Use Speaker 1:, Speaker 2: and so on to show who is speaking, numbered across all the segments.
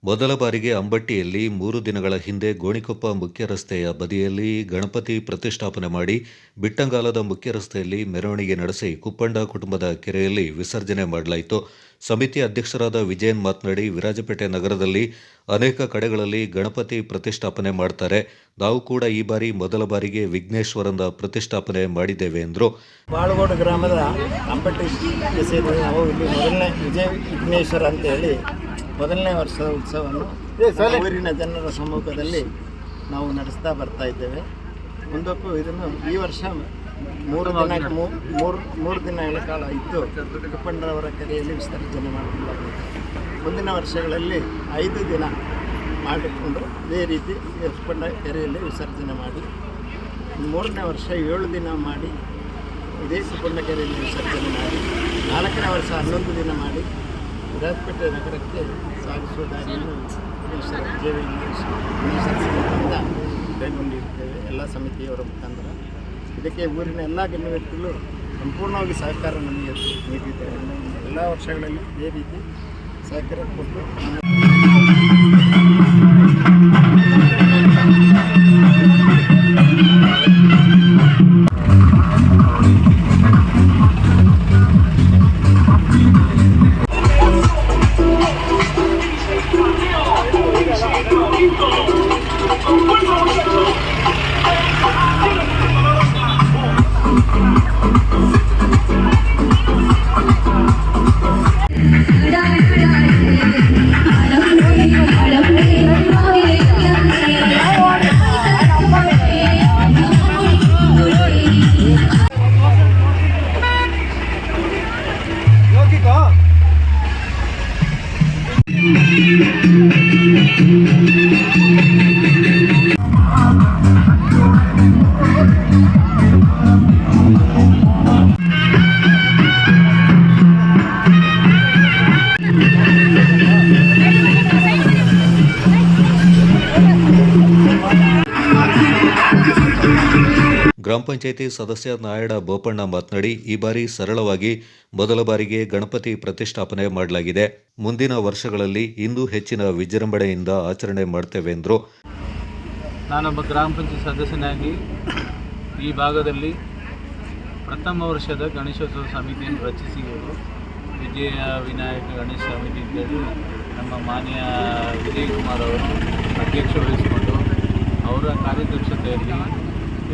Speaker 1: ಮೊದಲ ಬಾರಿಗೆ ಅಂಬಟ್ಟಿಯಲ್ಲಿ 3 ದಿನಗಳ ಹಿಂದೆ ಗೋಣಿಕೊಪ್ಪ ಮುಖ್ಯ ರಸ್ತೆಯ ಬದಿಯಲ್ಲಿ ಗಣಪತಿ ಪ್ರತಿಷ್ಠಾಪನೆ ಮಾಡಿ ಬಿಟ್ಟಂಗಾಲದ ಮುಖ್ಯ ರಸ್ತೆಯಲ್ಲಿ ಮೆರವಣಿಗೆ ನಡೆಸಿ ಕುಪ್ಪಂಡ ಕುಟುಂಬದ ಕೆರೆಯಲ್ಲಿ ವಿಸರ್ಜನೆ ಮಾಡಲಾಯಿತು. ಸಮಿತಿ ಅಧ್ಯಕ್ಷರಾದ ವಿಜಯನ್ ಮಾತನಾಡಿ, ವಿರಾಜಪೇಟೆ ನಗರದಲ್ಲಿ ಅನೇಕ ಕಡೆಗಳಲ್ಲಿ ಗಣಪತಿ ಪ್ರತಿಷ್ಠಾಪನೆ ಮಾಡ್ತಾರೆ. ನಾವು ಕೂಡ ಈ ಬಾರಿ ಮೊದಲ ಬಾರಿಗೆ ವಿಘ್ನೇಶ್ವರನ ಪ್ರತಿಷ್ಠಾಪನೆ ಮಾಡಿದ್ದೇವೆ ಎಂದರು.
Speaker 2: ಬಾಳುಗೋಡು ಗ್ರಾಮದ ಅಂಬಟ್ಟಿ ನಾವು ಇಲ್ಲಿ ಮೊದಲನೇ ವಿಜಯ ವಿಘ್ನೇಶ್ವರ ಅಂತ ಹೇಳಿ ಮೊದಲನೇ ವರ್ಷದ ಉತ್ಸವವನ್ನು ಊರಿನ ಜನರ ಸಮ್ಮುಖದಲ್ಲಿ ನಾವು ನಡೆಸ್ತಾ ಬರ್ತಾ ಇದ್ದೇವೆ. ಮುಂದಕ್ಕೂ ಇದನ್ನು ಈ ವರ್ಷ ಮೂರು ದಿನಗಳ ಕಾಲ ಇದ್ದು ಕುಪ್ಪಂಡರವರ ಕೆರೆಯಲ್ಲಿ ವಿಸರ್ಜನೆ ಮಾಡಿಕೊಳ್ಳಬೇಕು. ಮುಂದಿನ ವರ್ಷಗಳಲ್ಲಿ 5 ದಿನ ಮಾಡಿಕೊಂಡು ಇದೇ ರೀತಿ ಕುಪ್ಪಂಡ ಕೆರೆಯಲ್ಲಿ ವಿಸರ್ಜನೆ ಮಾಡಿ, 3ನೇ ವರ್ಷ 7 ದಿನ ಮಾಡಿ ಇದೇ ಕುಪ್ಪಂಡ ಕೆರೆಯಲ್ಲಿ ವಿಸರ್ಜನೆ ಮಾಡಿ, 4ನೇ ವರ್ಷ 11 ದಿನ ಮಾಡಿ ವಿರಾಜಪೇಟೆ ನಗರಕ್ಕೆ ಸಾಗಿಸುವ ದಾರಿಯನ್ನು ಕೈಗೊಂಡಿರ್ತೇವೆ ಎಲ್ಲ ಸಮಿತಿಯವರ ಮುಖಾಂತರ. ಇದಕ್ಕೆ ಊರಿನ ಎಲ್ಲ ಗಣ್ಯ ವ್ಯಕ್ತಿಗಳು ಸಂಪೂರ್ಣವಾಗಿ ಸಹಕಾರ ನಮಗೆ ನೀಡಿದ್ದಾರೆ. ಎಲ್ಲ ವರ್ಷಗಳಲ್ಲಿ ಇದೇ ರೀತಿ ಸಹಕಾರ ಕೊಟ್ಟು
Speaker 1: ಗ್ರಾಮ ಪಂಚಾಯಿತಿ ಸದಸ್ಯ ನಾಯಡ ಬೋಪಣ್ಣ ಮಾತನಾಡಿ, ಈ ಬಾರಿ ಸರಳವಾಗಿ ಮೊದಲ ಬಾರಿಗೆ ಗಣಪತಿ ಪ್ರತಿಷ್ಠಾಪನೆ ಮಾಡಲಾಗಿದೆ. ಮುಂದಿನ ವರ್ಷಗಳಲ್ಲಿ ಇನ್ನೂ ಹೆಚ್ಚಿನ ವಿಜೃಂಭಣೆಯಿಂದ ಆಚರಣೆ ಮಾಡ್ತೇವೆ ಎಂದರು.
Speaker 3: ನಾನೊಬ್ಬ ಗ್ರಾಮ ಪಂಚಾಯತ್ ಸದಸ್ಯನಾಗಿ ಈ ಭಾಗದಲ್ಲಿ ಪ್ರಥಮ ವರ್ಷದ ಗಣೇಶೋತ್ಸವ ಸಮಿತಿಯನ್ನು ರಚಿಸಿರುವುದು ವಿಜಯ ವಿನಾಯಕ ಗಣೇಶ ಸಮಿತಿ ಅಂತೇಳಿ ನಮ್ಮ ಮಾನ್ಯ ವಿಜಯ್ ಕುಮಾರ್ ಅವರು ಅಧ್ಯಕ್ಷ ವಹಿಸಿಕೊಂಡು ಅವರ ಕಾರ್ಯದಕ್ಷತೆಯಲ್ಲಿ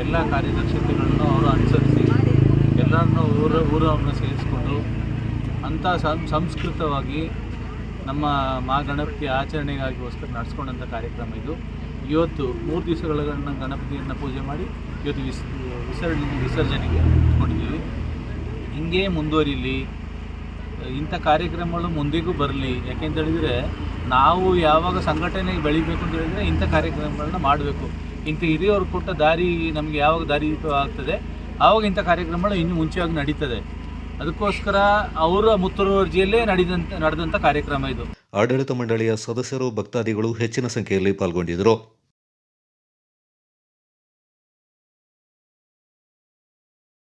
Speaker 3: ಎಲ್ಲ ಕಾರ್ಯದಕ್ಷತೆಗಳನ್ನು ಅವರು ಅನುಸರಿಸಿ ಎಲ್ಲರನ್ನೂ ಊರನ್ನು ಸೇರಿಸಿಕೊಂಡು ಅಂಥ ಸಂಸ್ಕೃತವಾಗಿ ನಮ್ಮ ಗಣಪತಿ ಆಚರಣೆಗಾಗಿಗೋಸ್ಕರ ನಡೆಸ್ಕೊಂಡಂಥ ಕಾರ್ಯಕ್ರಮ ಇದು. ಇವತ್ತು 3 ದಿವಸಗಳ ಗಣಪತಿಯನ್ನು ಪೂಜೆ ಮಾಡಿ ಇವತ್ತು ವಿಸರ್ಜನೆಗೆ ಇಟ್ಕೊಂಡಿದ್ದೀವಿ. ಹಿಂಗೆ ಮುಂದುವರಿಲಿ, ಇಂಥ ಕಾರ್ಯಕ್ರಮಗಳು ಮುಂದೆಗೂ ಬರಲಿ. ಯಾಕೆಂತೇಳಿದರೆ ನಾವು ಯಾವಾಗ ಸಂಘಟನೆಗೆ ಬೆಳಿಬೇಕು ಅಂತ ಹೇಳಿದರೆ ಇಂಥ ಕಾರ್ಯಕ್ರಮಗಳನ್ನ ಮಾಡಬೇಕು. ಇಂಥ ಹಿರಿಯವರು ಕೊಟ್ಟ ದಾರಿ ನಮಗೆ ಯಾವಾಗ ದಾರಿ ಆಗ್ತದೆ ಆವಾಗ ಇಂಥ ಕಾರ್ಯಕ್ರಮಗಳು ಇನ್ನೂ ಮುಂಚೆಯಾಗಿ ನಡೀತದೆ. ಅದಕ್ಕೋಸ್ಕರ ಅವರ ಮುತುವರ್ಜಿಯಲ್ಲೇ ನಡೆದಂಥ ಕಾರ್ಯಕ್ರಮ ಇದು.
Speaker 1: ಆಡಳಿತ ಮಂಡಳಿಯ ಸದಸ್ಯರು, ಭಕ್ತಾದಿಗಳು ಹೆಚ್ಚಿನ ಸಂಖ್ಯೆಯಲ್ಲಿ ಪಾಲ್ಗೊಂಡಿದ್ದರು.